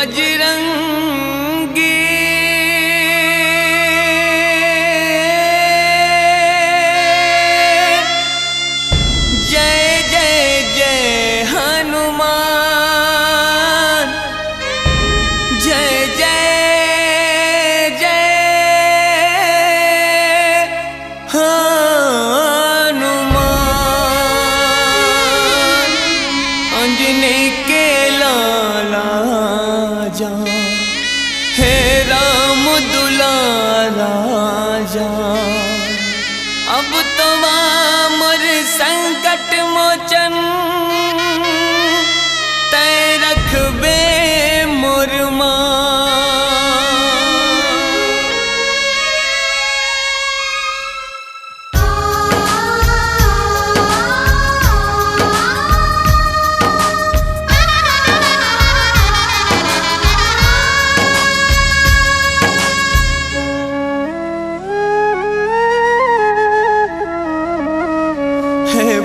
बजरंगी जय जय जय हनुमान जय जय जय हनुमान अंजनी के लाला जा हे राम दुलारा जा अब तो मोर संकट मोचन तै रखबे मोर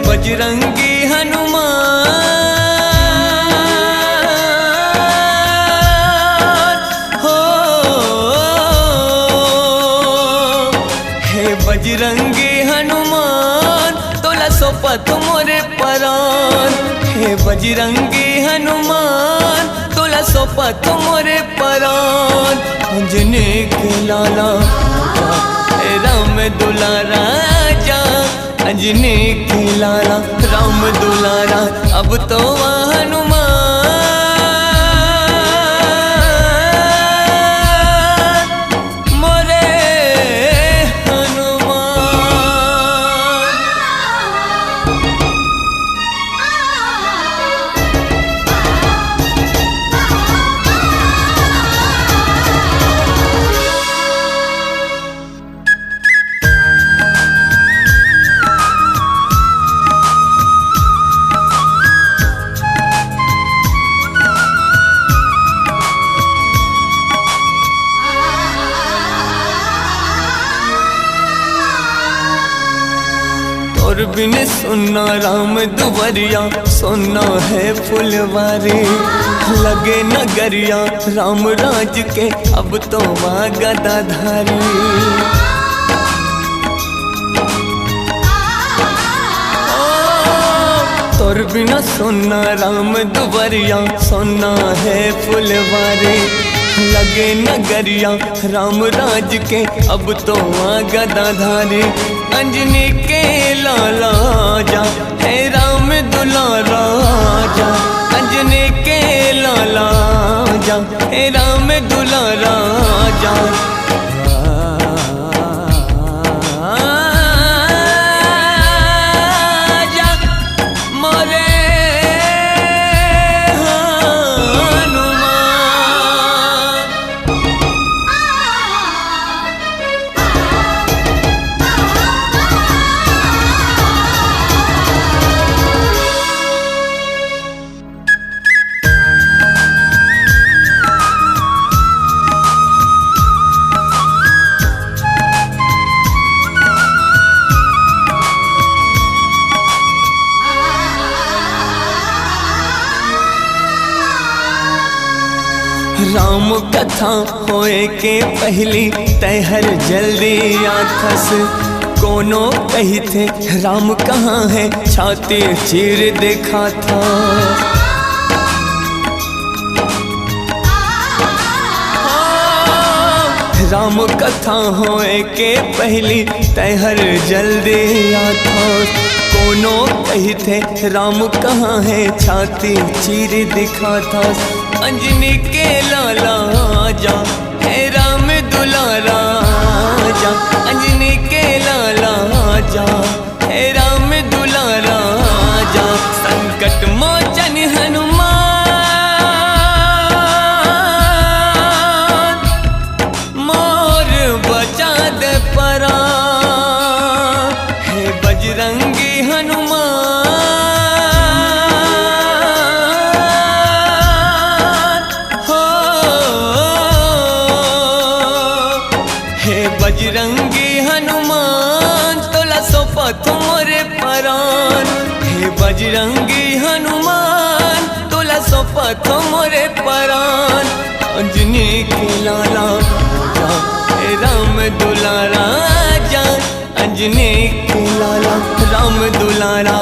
बजरंगी हनुमान हो हे बजरंगी हनुमान तोला सोपत मोरे परान हे बजरंगी हनुमान तोला सोपत मोरे परान अंजनी के लाला हे राम दुलारा जा अंजनी के लाला राम दुलारा अब तो हनुमान मोरे और बिन सुना राम दुवरिया सोना है फुलवारी लगे नगरिया राम राज के अब तो वहाँ गदाधारी तोर बिना सोना राम दुवरिया सोना है फुलवारी लगे नगरिया राम राज के अब तो वहाँ गदाधारी अंजनी के लाला जा हे राम दुलारा जा अंजनी के लाला जा हे राम दुलारा जा राम कथा होए के पहली तहर जल्दी आखस कोनो कही थे राम कहाँ है छाती चीर देखा था राम कथा होए के पहली तहर जल्दी आखस कोनो कही थे राम कहाँ है छाती चीर दिखा था अंजनी के लाला जा हे राम दुलारा जा अंजनी के लाला जा हे राम दुलारा जा संकट मोचन हनुमान मोर बचा दे परा हे बजरंगी हनुमान बजरंगी हनुमान तोला सोपत मोरे परान हे बजरंगी हनुमान तोला सोपत तड़पत मोरे परान। अंजनी के लाला जा राम दुलारा जा, अंजनी के लाला राम दुलारा